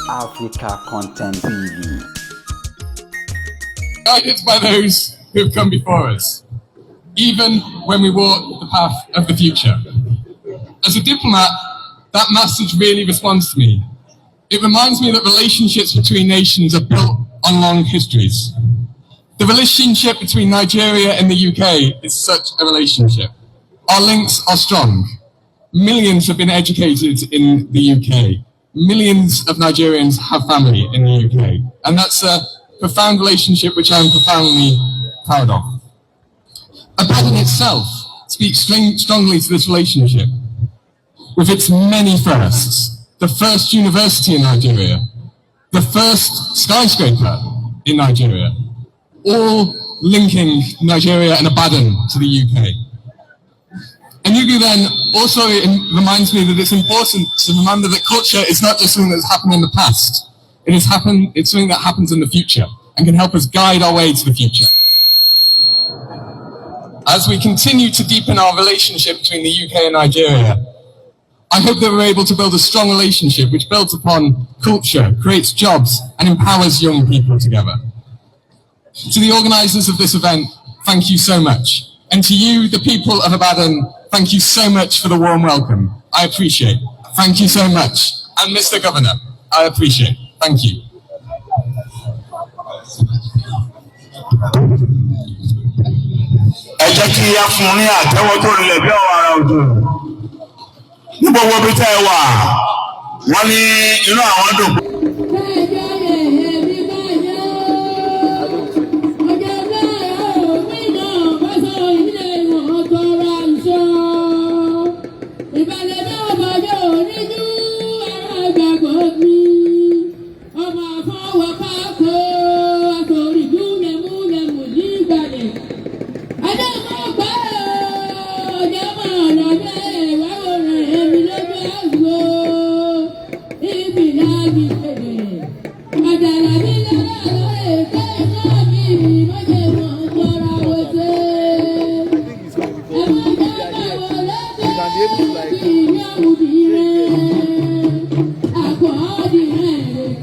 Africa Content TV. Guided by those who have come before us, even when we walk the path of the future. As a diplomat, that message really responds to me. It reminds me that relationships between nations are built on long histories. The relationship between Nigeria and the UK is such a relationship. Our links are strong. Millions have been educated in the UK. Millions of Nigerians have family in the UK. And that's a profound relationship which I'm profoundly proud of. Ibadan itself speaks strongly to this relationship. With its many firsts, the first university in Nigeria, the first skyscraper in Nigeria, all linking Nigeria and Ibadan to the UK. Egungun then also reminds me that it's important to remember that culture is not just something that's happened in the past. It's something that happens in the future and can help us guide our way to the future. As we continue to deepen our relationship between the UK and Nigeria, I hope that we're able to build a strong relationship which builds upon culture, creates jobs, and empowers young people together. To the organisers of this event, thank you so much. And to you, the people of Ibadan, thank you so much for the warm welcome. I appreciate it. Thank you so much. And Mr. Governor, I appreciate it. Thank you. Ẹ jẹ́ kí a fún ní àtẹ́wọ́ tó rinlẹ̀ bí ọ̀wọ́ ara òjò. Ní gbogbo ibi tẹ́ ẹ wà, wọ́n ní inú àwọn dùn. Thank you.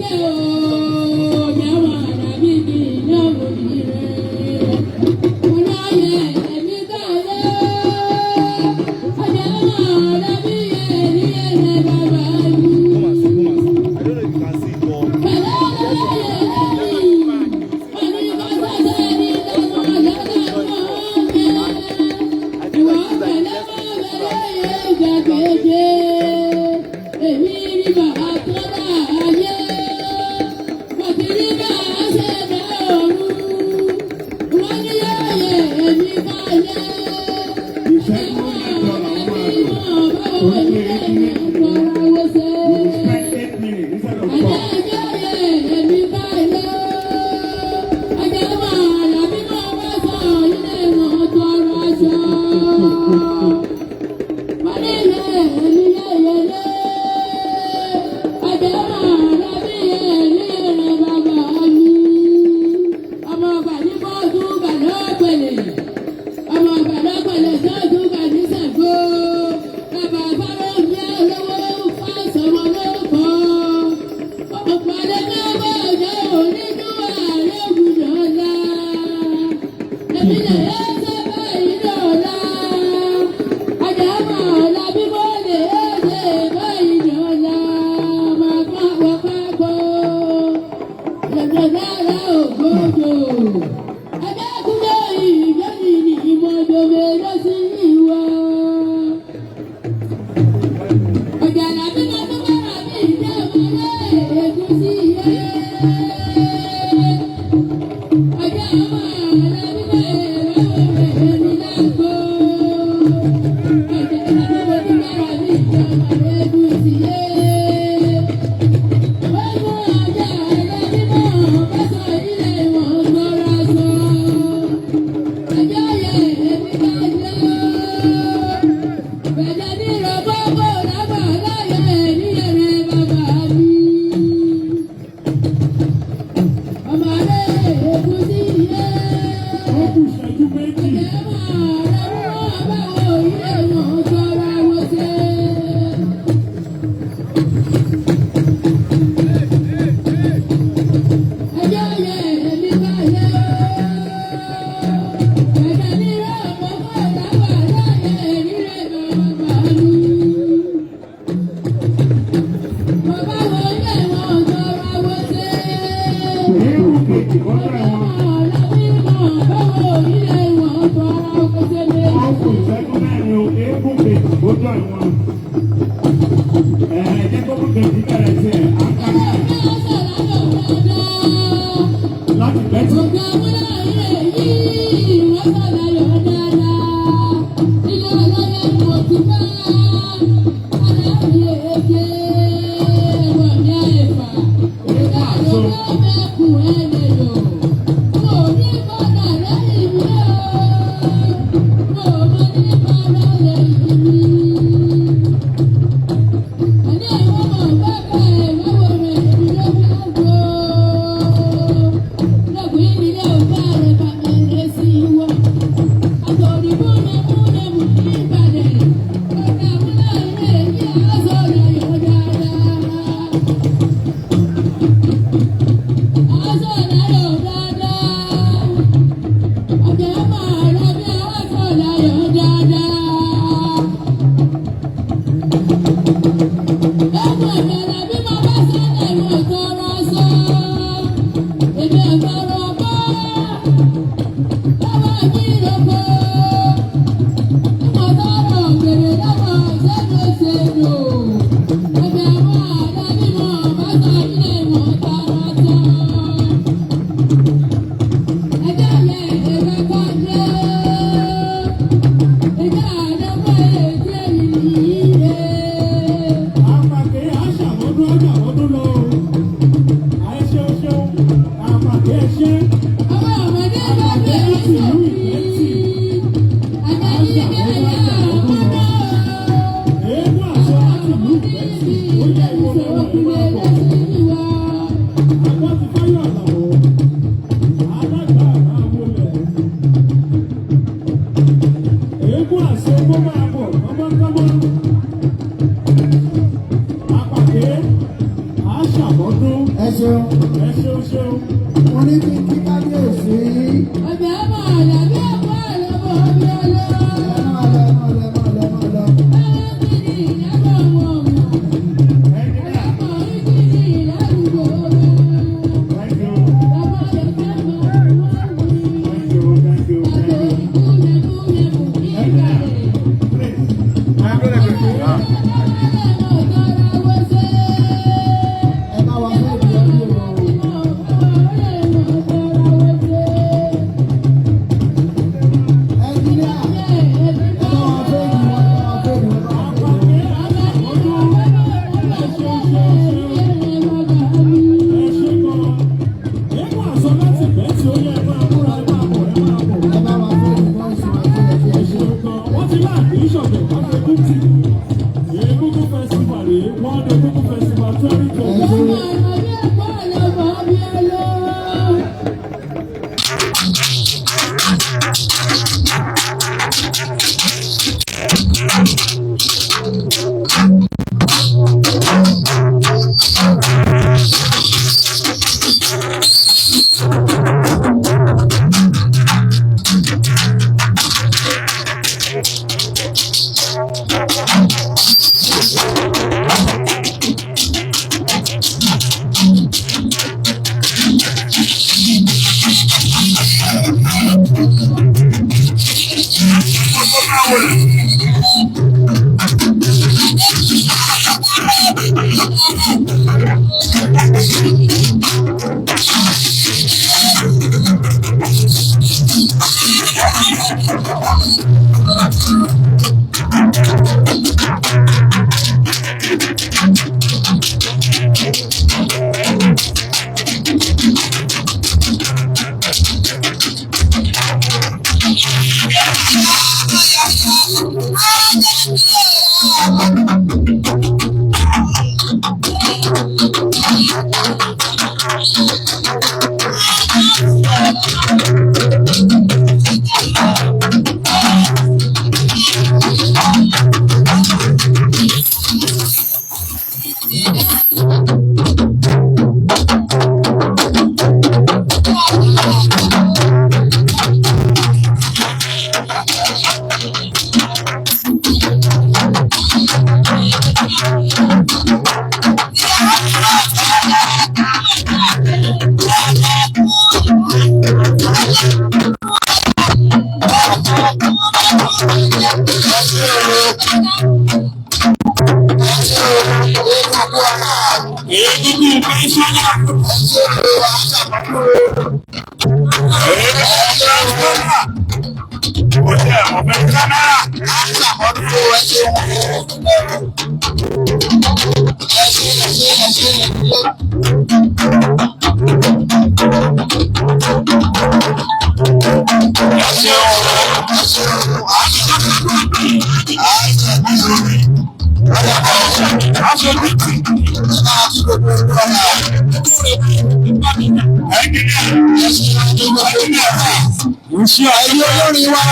Iṣẹ́ ayé olórin wa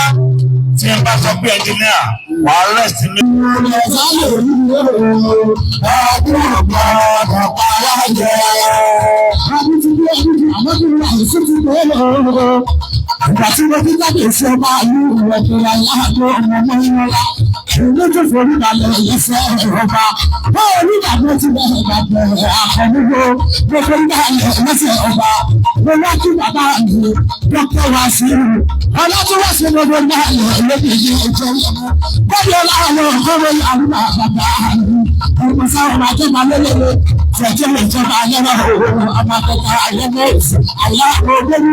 tí n bá sọ pé ẹnjìníà wà á rest ní. Ìgbà tí mo ti jáde sí ọba ìlú ìrọ̀lẹ́ aláàbò ọmọ ọmọ ńlá. lójú forí balẹ̀ lẹ́sẹ̀ ọba báwo ní ìgbàgbọ́ ti bẹ̀rẹ̀ gbàgbọ́ àkọ́núgbò gbogbo ìgbàlẹ̀ lẹ́sẹ̀ ọba mo wá kí bàbá mi dókítà wá sí i ọlọ́túnwá sí gbogbo ìgbàlẹ̀ lókèjì ọjọ́ bọ́dọ̀ láwọn ọmọ ìyàwó bàbá mi ọmọ sáwọn àjọba lélẹ́lẹ́ tẹ̀tẹ̀ ìjọba ayẹ́wà ọmọ akẹ́kọ̀ọ́ ayẹ́wà àyà ọgbẹ́ni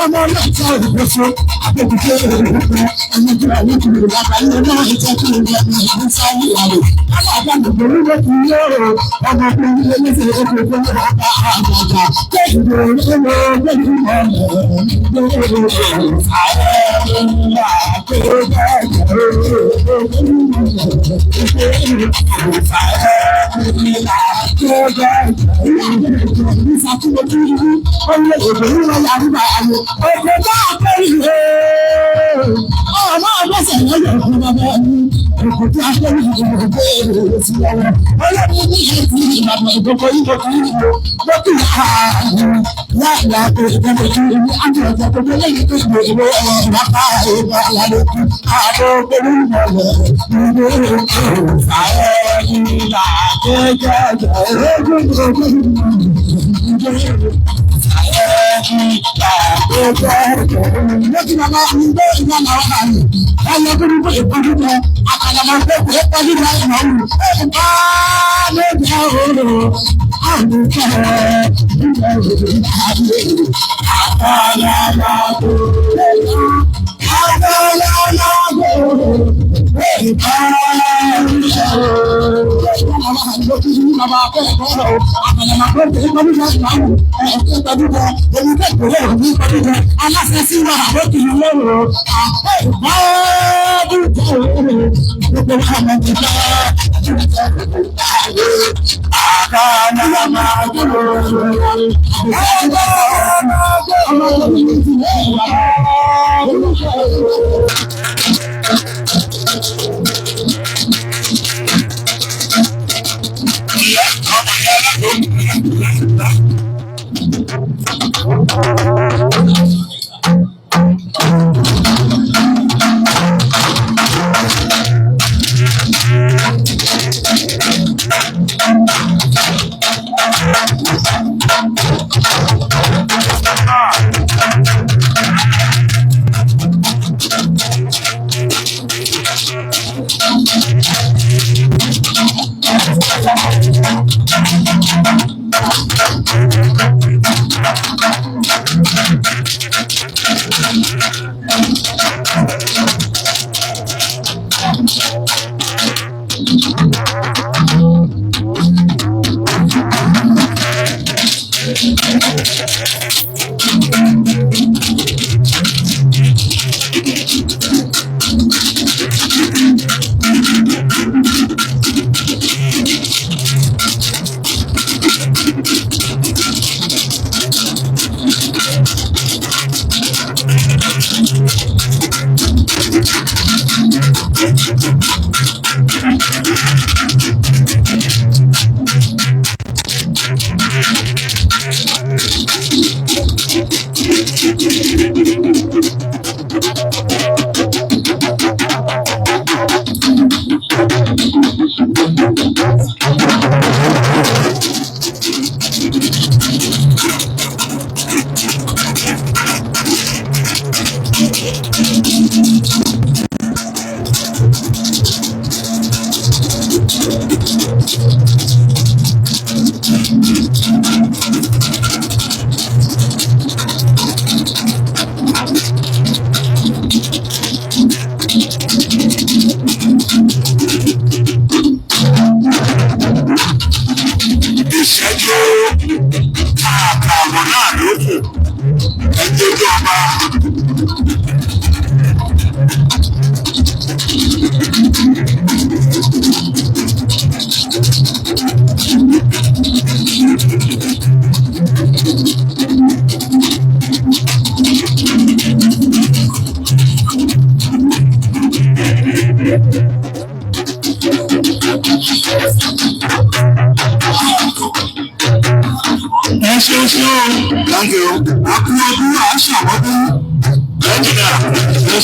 ọmọ náà tí a rò fún àbẹ̀bùkẹ́ ẹni tí a ní kí ló bá ní ọmọ ìjẹ́ kí ló bá ní ìlú sáyé ìyàwó alága gbogbo nígbà tí yóò ọmọ tó ń lé ní ìṣẹ̀lẹ̀ tó tó ń bá àgbàgbà kéèdè olówó lórí ọ̀pọ̀ bá àpẹẹrẹ ọmọ ọlọ́sẹ̀ lọ́yọ̀ fún bàbá mi òkú tí a fẹ́ rí ìgbòho béèrè sí ọwọ́ ọlọ́run ní ètò ìbàdàn ìgbòho ìgbò kí ní ìlú lókè ààrùn láàrín àpò ìgbòho kí ní àjọ ọjọ́ gbogbo lẹ́yìn tó gbé ìwé ọ̀rọ̀ ìwápá ìwé alálẹ́kùn ààrẹ ògbèrè ìmọ̀lẹ̀ ìwé ààrẹ ìlà àjẹjẹ lókè bàbá mi gbé ìgbà náà wà ní ẹ̀yọ́ tó ní bó ìpọ́jú jẹ àkàlàmọ́ pé kò é pọ́jú jẹ ìnáwó ẹ̀ka lóde òru àlùkò ìgbà òru àbí àkàlàmọ́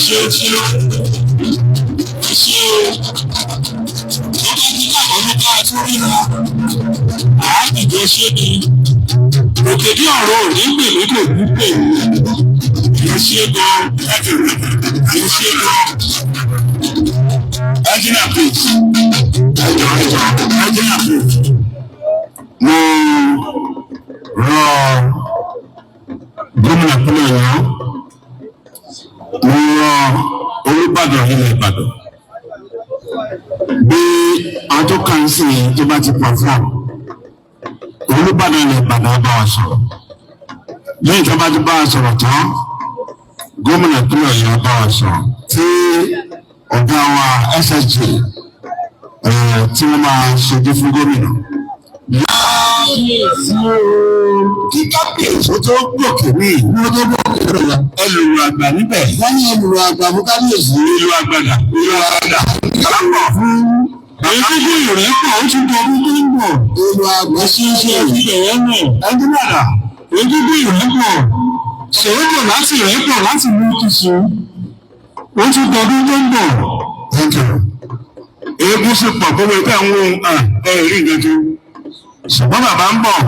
ṣe tí ó ṣe ó bá ti láwọn ló bá tún ríra àádìjọ ṣe ni òkè bí ọ̀rọ̀ òní gbèmí kò ní pè é ṣe gan ẹ ṣe gan ẹjìnà please ẹjìnà please mo rọ gómìnà pínlẹ̀ Ọ̀yọ́ mo rọ Olúbàdàn ilẹ̀ Ìbàdàn bí àwọn tó kàn sí tó bá ti perform Olúbàdàn ilẹ̀ Ìbàdàn bá wa sọ̀rọ̀ lẹ́yìn tó bá ti bá wa sọ̀rọ̀ tán gómìnà pínlẹ̀ Ọ̀yọ́ bá wa sọ̀rọ̀ tí ọ̀gá wa SSG tí wọ́n máa ṣojú fún gómìnà. Kí kábíyèsí tó gbòkè ní ìlú tó gbòkè rẹ̀ ẹlòmíràn àgbà níbẹ̀. Wọ́n ní ẹlòmíràn àgbà fún kábíyèsí. Ìlú àgbàdà. Kálápọ̀ fún èyí ìrẹ́pọ̀ ó ti bọ̀ ọdún tó ń bọ̀. Ìlú àgbà ṣíṣe ìbẹ̀rẹ̀ náà. Ẹdínwàdà èyí ìrẹ́pọ̀ ṣèwéjọ láti ìrẹ́pọ̀ láti mú kìsù. Ó ti bọ̀ ọdún tó ń bọ̀. Eégún sì pọ̀ gbogbo ẹgbẹ́ àwọn ohun ẹ̀rí ìgbẹ́jọ́. Ṣùgbọ́n bàbá ń bọ̀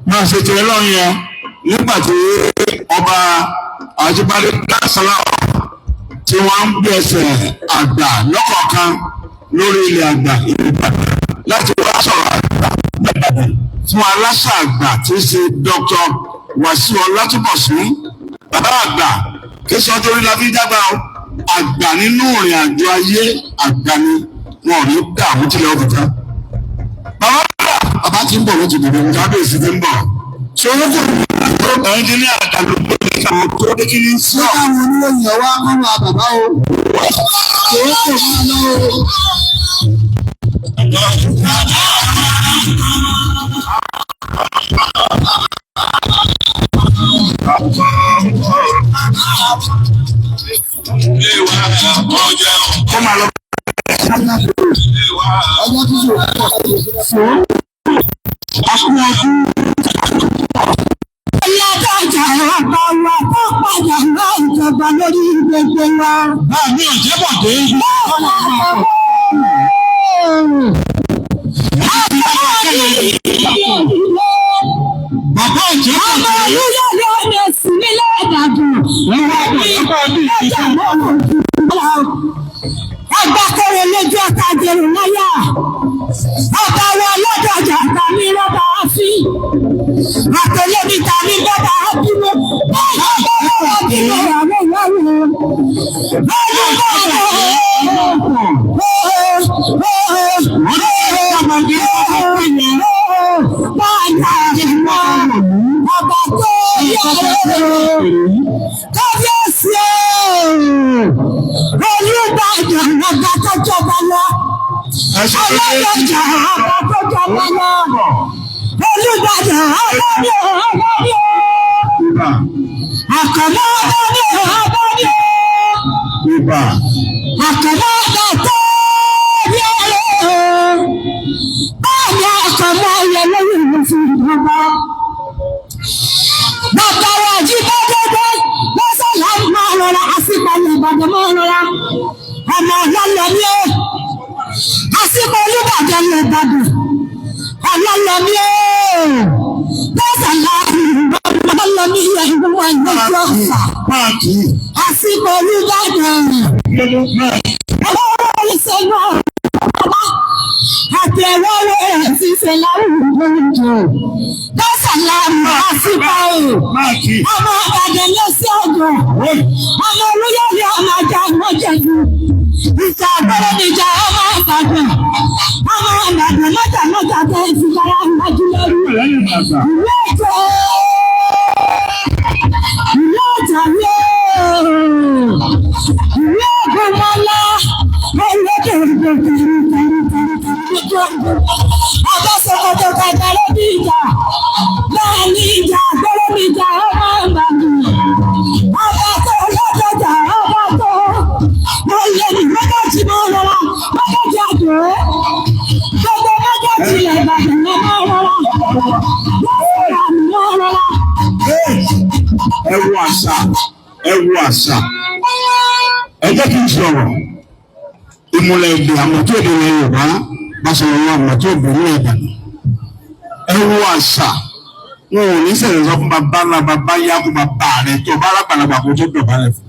máa ṣe tẹ̀lé lọ́rùn yẹn nígbà tí ọba Àjíbádé Dásálà tí wọ́n ń gbé ẹsẹ̀ àgbà lọ́kọ̀ọ̀kan lórí ilẹ̀ àgbà Ìbàdàn láti wá sọ̀rọ̀ àgbà fún aláṣà àgbà tí í ṣe Dr. Wàsíù Ọlátúbọ̀sún bàbá àgbà kí sọ́jọ́ orí la fi jágbá o àgbà nínú ìrìn àjò ayé àgbà ni wọn ò ní dààmú tilẹ̀ ọ̀bùtá. Bàbá ti ń bọ̀ lójú bìbí ní kábíyèsí ti ń bọ̀. Ṣòro kò ní ẹnjìníà àdàlùkọ́ ní àwọn tó dé kí ní sọ. Ṣé káwọn oníròyìn ọwọ́ àwọn bàbá o? Ṣòro kò máa lọ o. Kó máa lọ. Ọjọ́ tí yóò fún Alágbàjà àgbà wa tó padà náà ìjọba lórí gbogbo wa. Báàmí Ọ̀jẹ́bọ̀dé yìí. Bàbá Ọ̀jẹ́bọ̀dé. Ọmọ olúyọ̀ ló lè sí nílé Ìbàdàn. Agbákẹ́rẹ́ lójú ọ̀tá jẹ̀rù láyà. Ọba wa lọ́dọ̀jà tàbí rọ́bà áfí. Àtẹ̀lẹ́bí tàbí bọ́bà ábúrò. Bọ́bà bímọ àwọn ìyáwó. Ọba tó yára. Kábíyèsí Olúbàdàn ọba tó jọba lọ. Ọlọ́dọ̀jà ọba tó jọba lọ. Olúbàdàn ọlọ́dẹ ọlọ́dẹ. Àkànmọ́ ọlọ́dẹ ọlọ́dẹ. Àkànmọ́ ọlọ́dẹ tó bí ọlọ́. Báyìí àkànmọ́ ọlọ́ lórí ìlú fún ìjọba. Bàbá wa jí bọ́dọ́dọ́ lọ́sọ̀lá máa rọra àsìkò Ìbàdàn máa rọra. Ọmọ ọlọ́lọ́mí ó. Àsìkò Olúbàdàn lè Ìbàdàn. Ọlọ́lọ́mí ó. Lọ́sọ̀lá ọlọ́lọ́mí yẹ ìwọ̀n ìlọ́jọ́ ọ̀fà. Àsìkò Olúbàdàn. Ọlọ́rọ̀ ìṣẹ́nu ọ̀rọ̀ àti ẹ̀rọ rẹ̀ ti ṣe láwùjọ ìjọ. Lọ́sọ̀lá àsìkò ọmọ Ìbàdàn lọ sí ọ̀dọ̀. Ọmọ olóyè ọmọ ajá wọn jẹ̀dú. Ìjà àgbẹ̀rẹ̀ níjà ọmọ Ìbàdàn. Ọmọ Ìbàdàn lọ́jà tẹ̀ ìfìdára ìwájú lẹ́rú. Ìwé ètò ìwé ọ̀tàwé ìwé ògùnmọ́lá olókè ìgbòkè ọjọ́ sọ́kòtò kẹtẹrẹ bí ìjà náà ní ìjà àgbẹ̀rẹ̀ níjà ọmọ Ìbàdàn. Ọba tó lọ́dọ̀jà ọba tó mo lè ní méjèèjì máa rọra méjèèjì àjò gbogbo méjèèjì ilẹ̀ Ìbàdàn ló máa rọra lọ́sọ̀rọ̀ àmì máa rọra. Ẹ wo àṣà. ẹ jẹ́ kí n sọ̀rọ̀ ìmùlẹ̀ èdè àmọ̀tí èdè Yorùbá bá sọ̀rọ̀ wọn àmọ̀tí èdè ní Ìbàdàn. Ẹ wo àṣà wọn ò ní sẹ̀rẹ̀ sọ fún bàbá ńlá bàbá yá kó bàbá rẹ̀ tó bá lágbàlagbà kó tó dọ̀bálẹ̀ fún.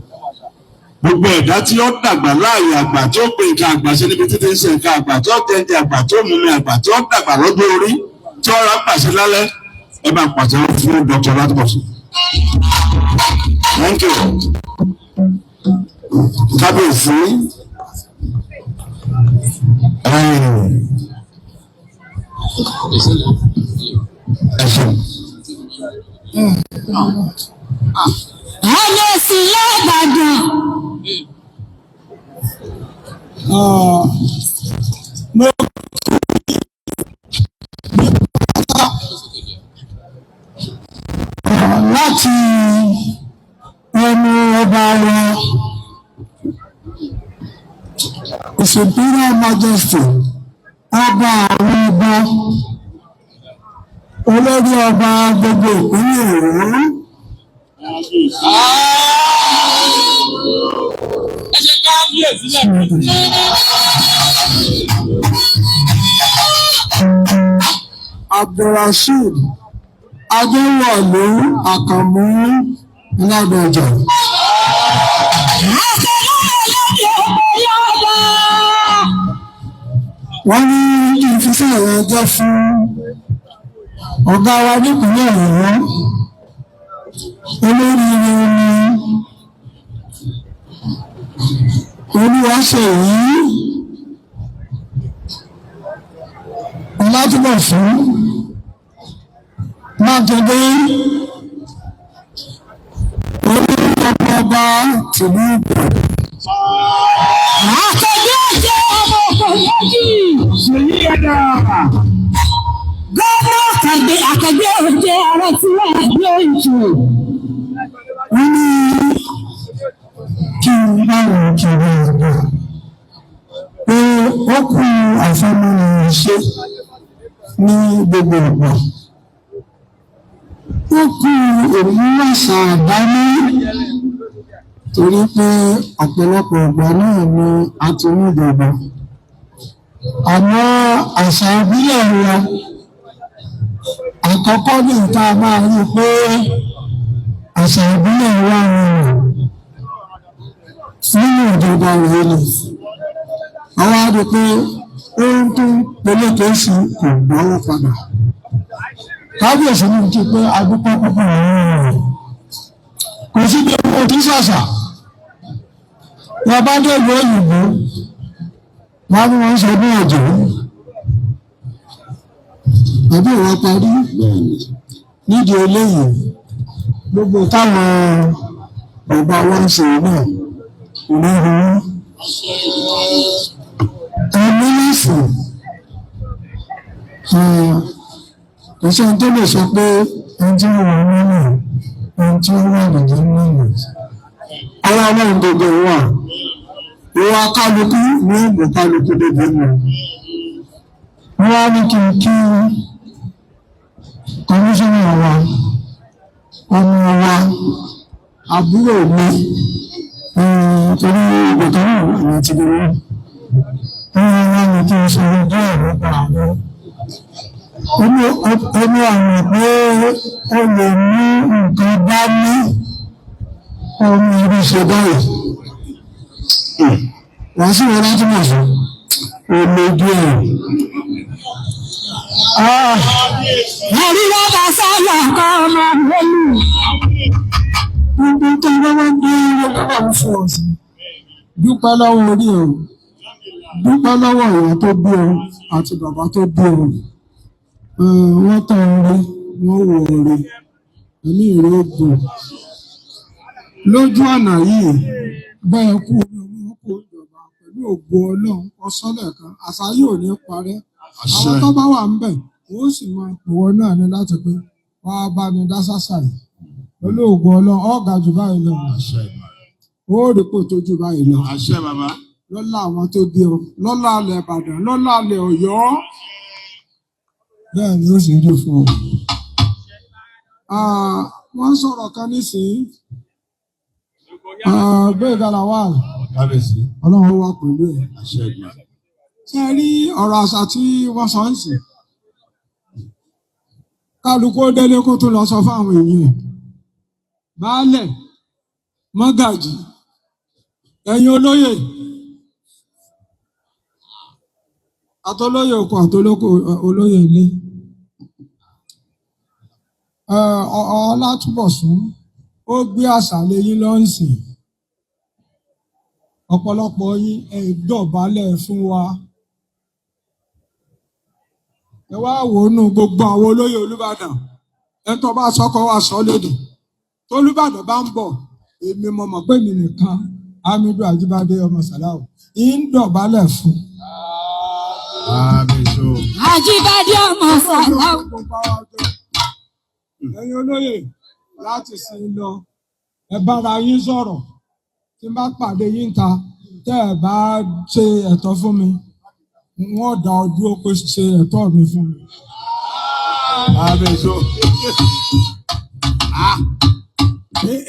Gbogbo ẹ̀dá tí ó dàgbà láàyè àgbà tí ó pe nǹkan àgbà sí níbi títí ń ṣe nǹkan àgbà tí ó jẹ́ǹjẹ́ àgbà tí ó mú mi àgbà tí ó dàgbà lọ́jọ́ orí tí ó rà pàṣẹ lálẹ́ ẹ bá pàṣẹ fún Dr. Látìbọ̀sùn. Thank you. Kábíyèsí Kábíyèsí l'Ìbàdàn. Láti ẹnu ọba wa His Imperial Majesty ọba àwọn ọba olórí ọba gbogbo ìpínlẹ̀ Ọ̀yọ́. Abdulrasheed Adéwọ̀lú Àkànmú Ládọjà. Wọ́n ní ìfisẹ́ rẹ̀ jẹ́ fún ọ̀gá wa nípìnlẹ̀ Ọ̀yọ́ olóríire ni Olúwaṣèyí Ọlátúbọ̀sún Mákindé olùkọ́ba tìlú Ìbàdàn. Àkàndé ọjọ́ ọmọ ọkọ̀ méjì ṣèyí ẹ̀dá. Gómìnà Àkàndé ọjọ́ ara tí wọ́n gbé ìjù. Wọ́n ní kí n bá wọn kí n bá wọn gbà pé ó kú àfọmọ́nìyàn ṣe ní gbogbo ìgbà. Ó kú òmùwàsà àdáni torí pé ọ̀pọ̀lọpọ̀ ìgbà náà ni a ti ní ìjọba. Àmọ́ àṣà ìbílẹ̀ wa àkọ́kọ́ ní ìta máa rí pé àṣà ìbílẹ̀ wa rọrùn nínú ìjọba rẹ̀ ni. Àwọn á rí pé ohun tó peléke sí kò gbọ́wọ́ padà. Kábíyèsí ní ti pé adúpọ̀ púpọ̀ rẹ̀ kò sí bí owó tí ṣàṣà. Wọ́n bá dé ìlú òyìnbó wọ́n ní wọ́n sọ ní ọ̀jọ̀. Àbí ìwà parí nídìí eléyìí gbogbo táwọn ọba wọn ṣe náà ìrírun ẹni lẹ́sìn kò sí ẹni tó lè sọ pé ẹni tí wọ́n wà nínú ẹni tí wọ́n wà nìyẹn nínú àwọn ọmọ gbogbo wà ìwà kálukú ní ìgbò kálukú débi mọ wọ́n á ní kí n kí kọmíṣánná wa ọmọ wa àbúrò mi torí ìgbòkè náà àwọn ti lè wọ́n wá ní kí n sọ ojú ọ̀rọ̀ pa àwọn omi àwọn pé ó lè mú nǹkan dání ọmọ ibi ṣe báyìí wọ́n sì wọ́n láti mọ̀ fún olójú ẹ̀. Àríwá bá sáyà kọ́ ọmọ ìwọ́lù. Gbogbo tó lọ́wọ́ dé lọ́wọ́ fún ọ̀sìn. Dúpẹ́ lọ́wọ́ orí o. Dúpẹ́ lọ́wọ́ ìyá tó bí o àti bàbá tó bí o. Wọ́n tán orí, wọ́n wò orí. Ẹ̀mí ìró gùn. Lójú ọ̀nà yìí, bẹ́ẹ̀ kú omi kò jọba pẹ̀lú ògo Ọlọ́run ọ̀sọ́lẹ̀ kan. Àṣà yóò ní parẹ́. Àwọn tó bá wà ń bẹ̀, wọ́n sì máa pòwọ́ náà ní láti pé wọ́n á bá ní dá sásà yìí. Pẹ̀lú ògo Ọlọ́run, ọ̀gá jù báyìí lọ. Ó rí pò tó jù báyìí lọ. Lọ́lá àwọn tó bí ọ, lọ́lá alẹ̀ Ìbàdàn, lọ́lá alẹ̀ Ọ̀yọ́. Bẹ́ẹ̀ ni ó sì rí fún ọ. Wọ́n sọ̀rọ̀ kan nísìnyí. Bẹ́ẹ̀ Galawal. Ọlọ́run wà pẹ̀lú ẹ̀. Ṣé ẹ rí ọ̀rọ̀ àṣà tí wọ́n sọ ń sìn? Kálukú délé kó tó lọ sọ fáwọn èèyàn. Baálẹ̀, mọ́gàjì, ẹ̀yin olóyè, àtolóyè oko àtolóko olóyè ilé. Ọlátúbọ̀sún ó gbé àṣà lé yín lọ́nsìn. Ọ̀pọ̀lọpọ̀ yín ẹ dọ̀bálẹ̀ fún wa. Ẹ wá wò ó nù gbogbo àwọn olóyè Olúbàdàn. Ẹ tó bá sọ́kọ́ wá sọ lédè. Tolúbàdàn bá ń bọ̀, èmi mo mọ̀ pé mi nìkan Hamidu Ajibade ọmọ Sàláwù ń dọ̀bálẹ̀ fún. Ajibade ọmọ Sàláwù. Ẹ̀yin olóyè láti sin lọ, ẹ bára yín sọ̀rọ̀. Tí n bá pàdé yín ta, tẹ́ ẹ bá ṣe ẹ̀tọ́ fún mi, wọ́n dá ọ dúró pé ṣe ẹ̀tọ́ mi fún mi.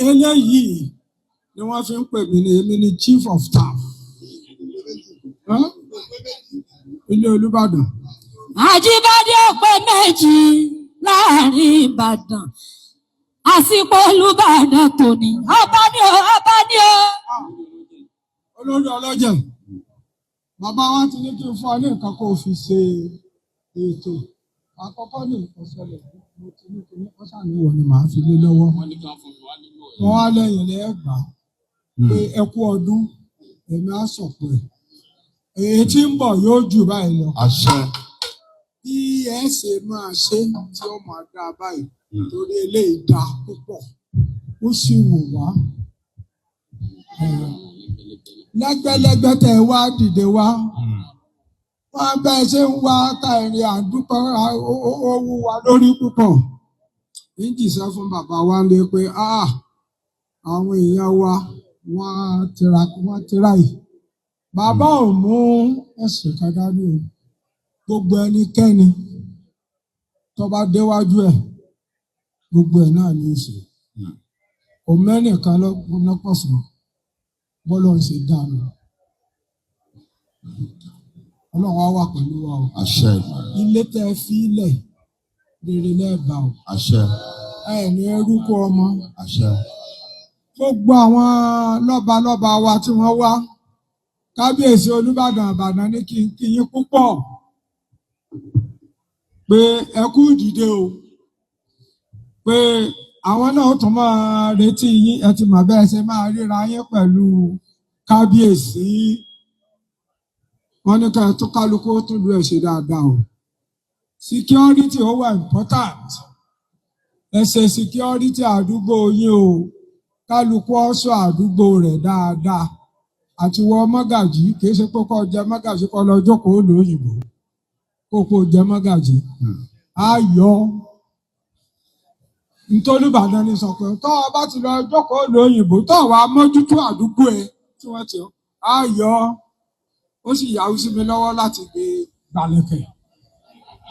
Eléyìí ni wọ́n fi ń pè mí ní èmi ní chief of staff. Ilé Olúbàdàn. Ajibade ọpẹ méjì láàrin Ìbàdàn. Àsìkò Olúbàdàn tòní. Ọba ni o, ọba ni o. Olórí ọlọ́jẹ̀, bàbá wa ti ní kí n fún ọ ní nǹkan kó o fi ṣe ètò. Àkọ́kọ́ ní ìkọsẹ̀lẹ̀ mo ti ní kí wọ́n ṣàníwọ̀ ni màá fi lé lọ́wọ́. Wọ́n á lẹ́yìn lẹ́ẹ̀gbà pé ẹ kú ọdún, èmi á sọ̀pọ̀ ẹ̀. Èyí tí ń bọ̀ yóò jù báyìí lọ. Bí ẹ ṣe máa ṣe tí ó máa dá báyìí torí eléyìí dá púpọ̀. Ó sì wù wá. Lẹ́gbẹ́lẹ́gbẹ́ tẹ̀ wá dìde wá. Wọ́n bẹ́ẹ̀ ṣe ń wá ká ìrìn àdúgbò owó wa lórí púpọ̀. Níjì sọ fún bàbá wa lé pé àwọn èèyàn wa wọ́n tira yìí. Bàbá ò mú ẹ̀sìn kan dání o. Gbogbo ẹnikẹ́ni tó bá déwájú ẹ̀, gbogbo ẹ̀ náà ní í ṣe. Òmẹ́nìkan lọ́pọ̀ sùn bọ́lọ̀ ń ṣe dànù. Ọlọ́run á wà pẹ̀lú wa o. Ilé tẹ́ ẹ fi ilẹ̀ rere lẹ́ẹ̀bà o. Ní ẹrúkọ ọmọ. Gbogbo àwọn lọ́balọ́ba wa tí wọ́n wá. Kábíyèsí Olúbàdàn Ìbàdàn ní kí n kí yín púpọ̀. Pé ẹ kú ìdìde o. Pé àwọn náà tún máa retí yín, ẹ ti mọ̀ bẹ́ẹ̀ ṣe máa ríra yín pẹ̀lú kábíyèsí. Wọ́n ní ká tó kálukú tó lu ẹ̀ ṣe dáadáa o. Security ó wà important. Ẹ ṣe security àdúgbò yín o. Kálukú ọ̀ṣọ́ àdúgbò rẹ̀ dáadáa. Àti wọ mọ́gàjì kìí ṣe pé kó jẹ mọ́gàjì kó lọ jókòó lóyìnbó. Kó jẹ mọ́gàjì. Ayọ̀. Nítorí Ìbàdàn ni sọ pé tó o bá ti lọ jókòó lóyìnbó tó wà mójútó àdúgbò ẹ tí wọ́n ti ayọ̀. Ó sì yàwó sí mi lọ́wọ́ láti gbé gbàlẹ̀kẹ̀.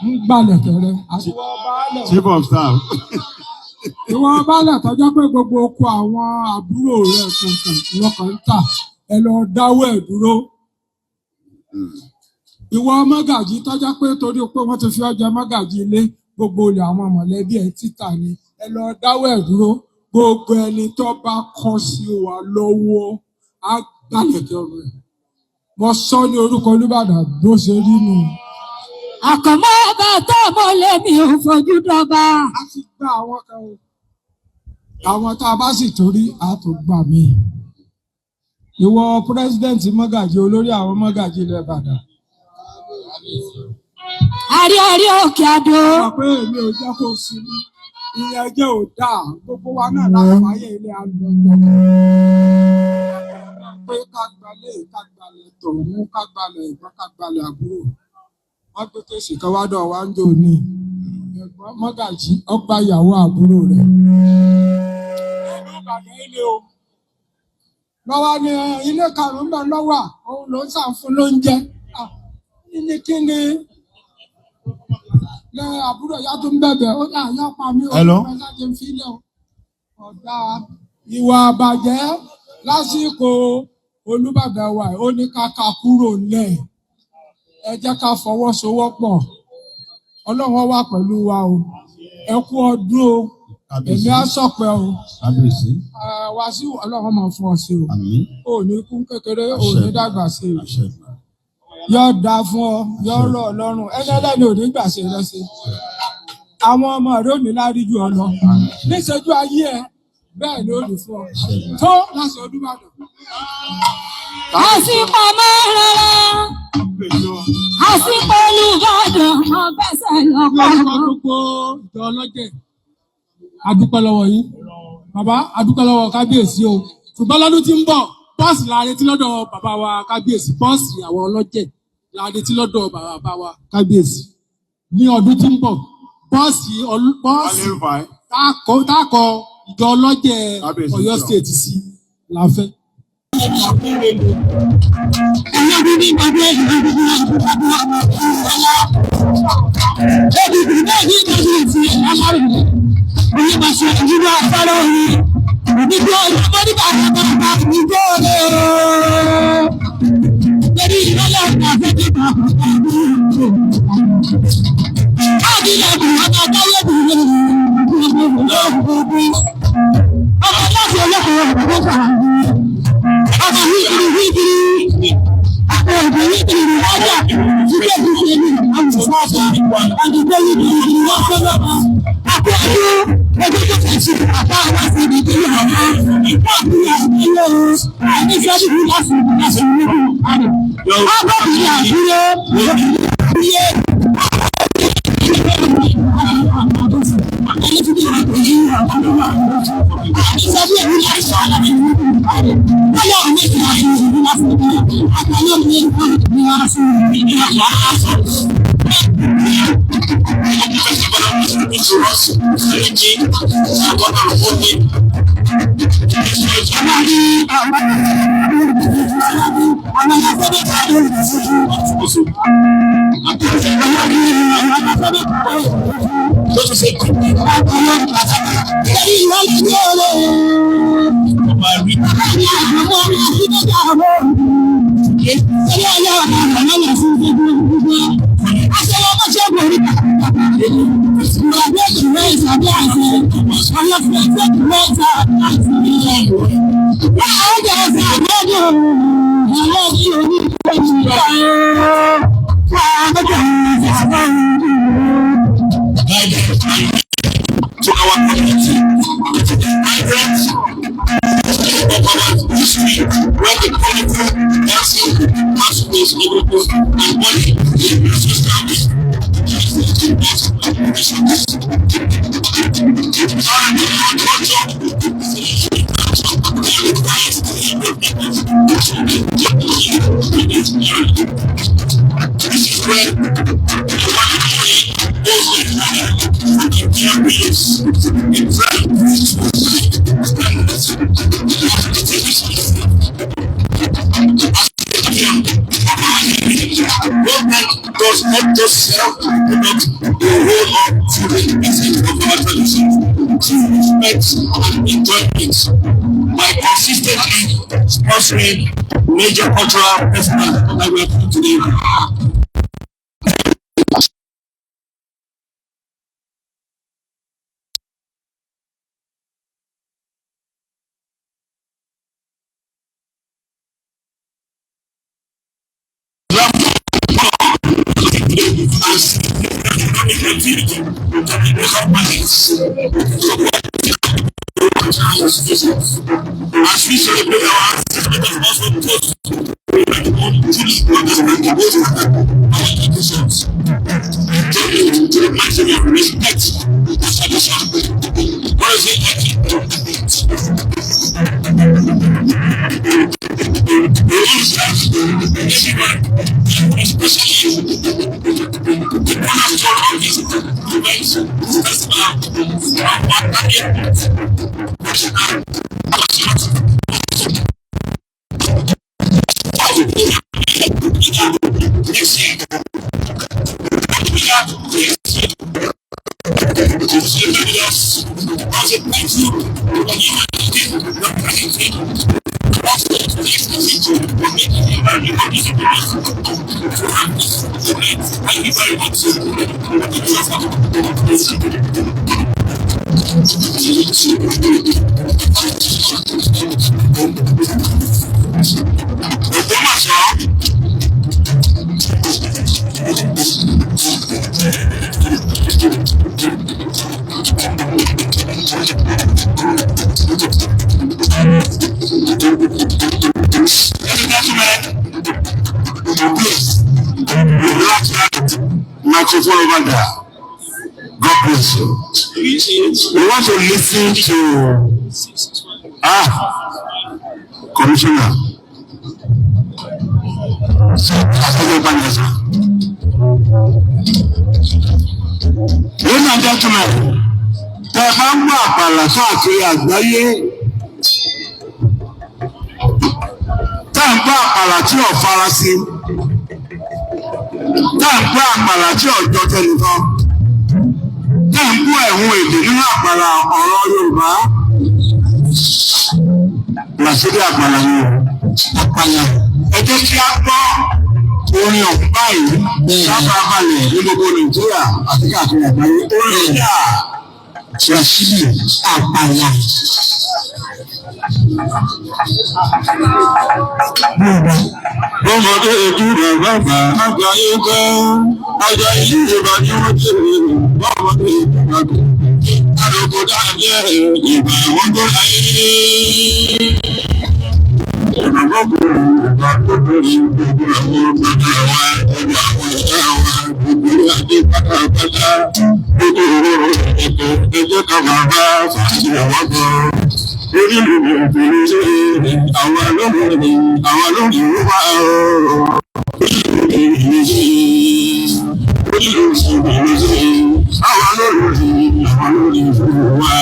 Ń gbàlẹ̀kẹ̀ rẹ. Àtiwọ́ baálẹ̀. Chief of staff. Ìwọ baálẹ̀ tọ́jọ́ pé gbogbo oko àwọn àbúrò rẹ̀ kankan ìwọkàn ń tà. Ẹ lọ dáwọ́ ẹ̀ dúró. Ìwọ mọ́gàjì tọ́jọ́ pé torí pé wọ́n ti fi ọjà mọ́gàjì ilé gbogbo olè àwọn mọ̀lẹ́bí ẹ̀ títà ni. Ẹ lọ dáwọ́ ẹ̀ dúró. Gbogbo ẹni tó bá kọ́ sí wa lọ́wọ́ á gbàlẹ̀kẹ̀ rẹ̀. Mo sọ ní orúkọ Olúbàdàn bó ṣe rí nù. Àkànmọ́ ọba tó mọ lẹ́mi ò fojú dọ́ba. A ti gba àwọn kan o. Àwọn tá a bá sì torí a tó gbà mí. Ìwọ pírẹsidẹ́ǹtì mọ́gàjì olórí àwọn mọ́gàjì ilẹ̀ Ìbàdàn. Àrí òkè àdó. Wọ́n pé èmi ò jẹ́ kó sinmi. Ìyẹn jẹ́ ò dáa. Gbogbo wa náà láti fàyè ilé àlọ́jọ́. Pé ká gbalẹ̀ tòun, ká gbalẹ̀ ìgbọ́n, ká gbalẹ̀ àbúrò. Wọ́n gbé kéèsì kan wá dọ̀ wá ń jò ní. Ẹ̀gbọ́n mọ́gàjì ọgbà ìyàwó àbúrò rẹ̀. Ìlú Ìbàdàn ilé o. Lọ́wọ́ ni ilé karùn-ún bẹ́ẹ̀ lọ́wọ́ òun ló ń ṣàfún lóúnjẹ. Ní kíni lẹ àbúrò ìyá tó ń bẹ̀bẹ̀ ó ní àyà pa mí o. Ṣáàjì ń filẹ̀ o. Ọ̀dà ìwà àbàjẹ́ lásìkò Olúbàdàn wa ó ní ká kúrò lẹ̀. Ẹ jẹ́ ká fọwọ́sowọ́pọ̀. Ọlọ́run wà pẹ̀lú wa o. Ẹ kú ọdún o. Èmi á sọ̀pẹ́ o. Wàsíù Ọlọ́run máa fún ọ sí o. O ní kún kékeré, o ní dàgbà sí o. Yóò dá fún ọ, yóò rọ̀ Ọlọ́run. Ẹni ẹlẹ́ni ò ní gbà ṣe lọ́sẹ̀. Àwọn ọmọ rẹ̀ ò ní lárí ju ọ lọ. Níṣẹ́jú ayé ẹ, bẹ́ẹ̀ ni ó lè fún ọ. Tó láti Olúbàdàn. Àsìkò mẹ́rẹ̀ẹ́rẹ́, àsìkò Olúbàdàn, ọ̀bẹ̀sẹ̀ lọ́kọ̀. Gbogbo ìjọ ọlọ́jẹ̀. Adúpẹ́ lọ́wọ́ yín. Bàbá adúpẹ́ lọ́wọ́ kábíyèsí o. Ṣùgbọ́n lọ́dún tí ń bọ̀, bọ́ọ̀sì la retí lọ́dọ̀ bàbá wa kábíyèsí. Bọ́ọ̀sì àwọn ọlọ́jẹ̀ la retí lọ́dọ̀ bàbá wa kábíyèsí. Ní ọdún tí ń bọ̀, bọ́ọ̀sì táàkọ ìjọ ọlọ́jẹ̀ Ọ̀yọ́ State sí la fẹ́. To our community, history, where the political, dancing, masquerades, and money is established. This is where government does not just sell products, they roll up to the message of our tradition, to respect and enjoy it by consistently sponsoring major cultural festivals that we are doing today. As we celebrate our ancestors, let us also toast to truly understand the ways of our traditions. To the maximum of respect and tradition. What is it? We understand everyone, especially the cornerstone of this event, festival, Microphone over there. God bless you. We want to listen to Commissioner. Ladies and gentlemen, tẹ́ bá ń gbọ́ àpàlà káàkiri àgbáyé, tá ń gbọ́ àpàlà tí ò farasin, tá ń gbọ́ àpàlà tí ò jọ tẹnìkan, tá ń gbọ́ ẹ̀hún èdè nínú àpàlà ọ̀rọ̀ Yorùbá. Làṣírí àpàlà yìí àpàlà. Ẹ jẹ́ kí á gbọ́ orin ọ̀hún báyìí sábà balẹ̀ ní gbogbo Nàìjíríà àti káàkiri àgbáyé. Orin ìyá Làṣírí àpàlà. Ọmọdé ìdúró bàbá àgbáyé gbọ́, àgbà ìlú ìbàdí wọ́n jẹ́ ọmọdé ìdúró àdókò dáadé ìgbà wọn tó láyé. Ìgbàgbọ́gbọ̀n ìgbà tó bẹ̀rẹ̀ gbogbo àwọn ọmọdé wa, ọgbà àwọn ìyá wa, gbogbo adé pátápátá, gbogbo òwúrò ẹ̀jẹ̀ ká bàbá fàájì àwọn gan. Orílẹ̀-èdè ìpínlẹ̀ àwọn alóhùn wá orílẹ̀-èdè wá.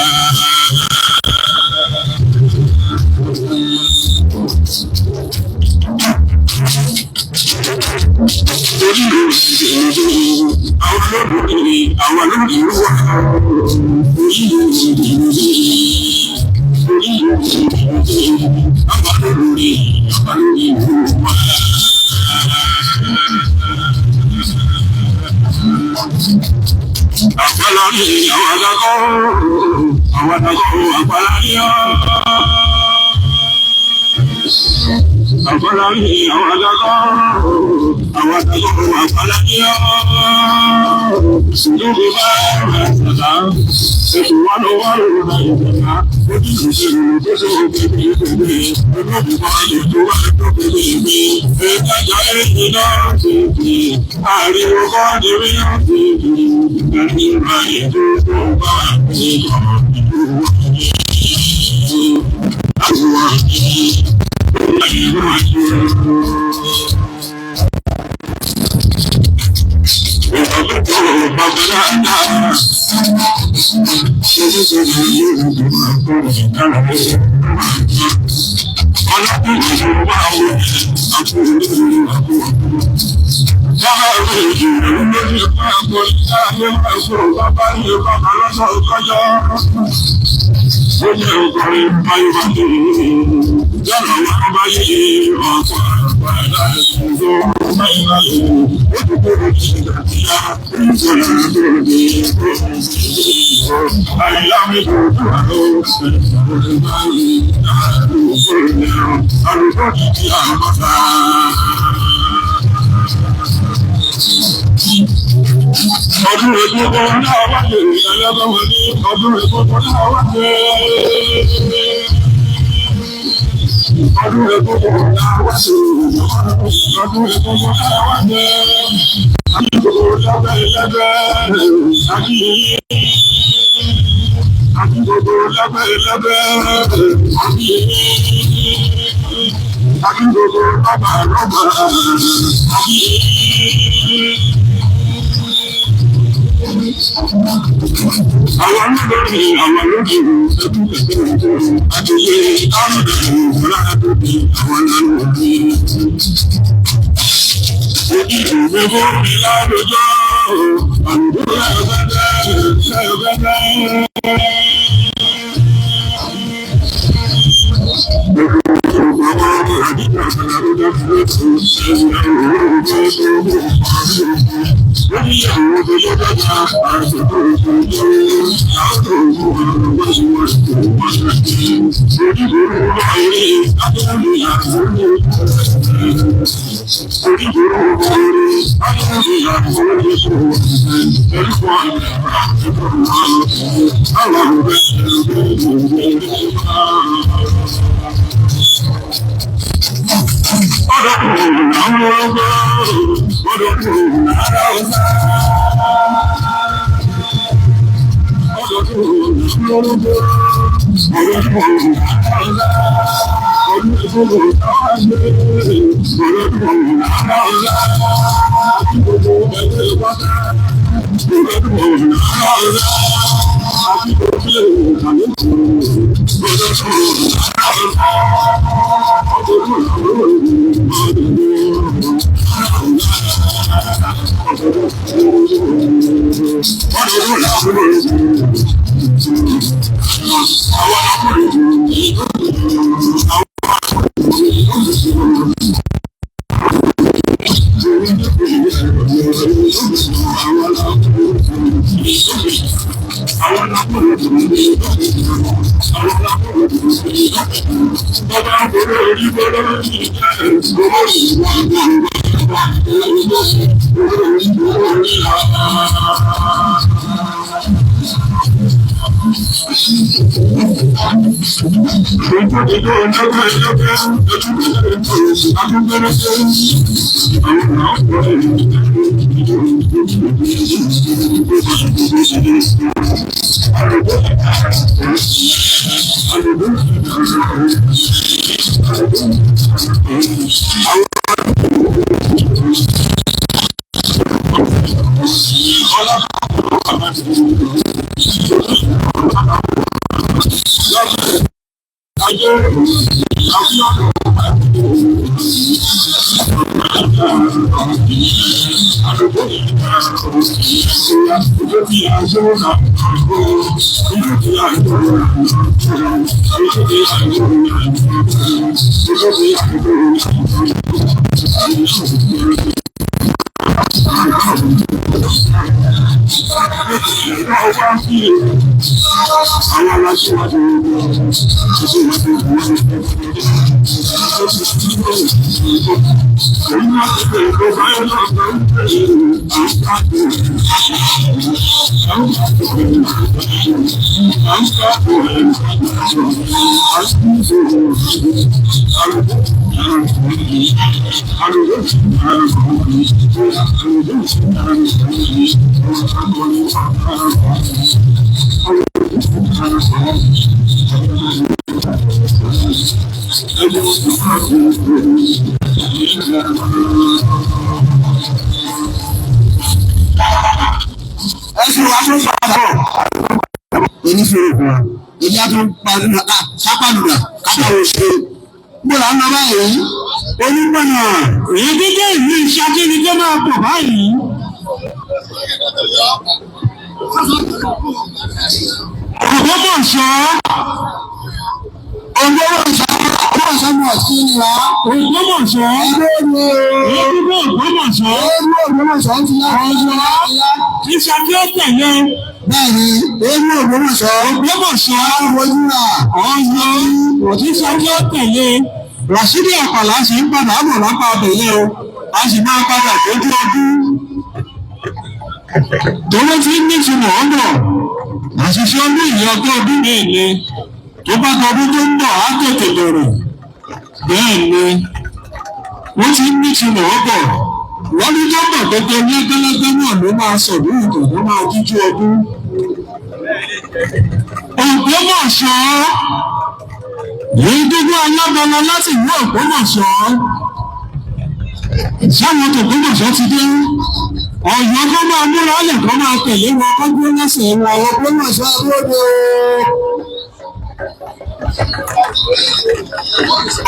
Rashidi Àpàlà ṣe ń padà bọ̀ lápá abẹ̀yẹ o, a sì máa padà tójú ọdún. Tòwó tí ń nítumọ̀ ọ̀dọ̀, àṣìṣe ọdún ìyẹn ọjọ́ ọdún ní ìlé, tó bá tọdún tó ń bọ̀ á tètè bẹ̀rẹ̀. Bẹ́ẹ̀ ni, wọ́n ti ń nítumọ̀ ọ̀dọ̀, lọ́dún tó bọ̀ gẹ́gẹ́ ní ẹgbẹ́lẹ́gbẹ́ náà ló máa sọ̀dún ìtàn tó máa jíjú ọdún. Ògbómọ̀ṣọ́. Èyí dúdú alábọ́lá láti ìlú Ògbómọ̀ṣọ́. Sáwọn tògbómọ̀ṣọ́ ti dé. Ọ̀yọ́ kó máa múra ọ̀lẹ̀ kó máa tẹ̀lé wọn kó gbé lẹ́sẹ̀ wọn. Ògbómọ̀ṣọ́ lóde.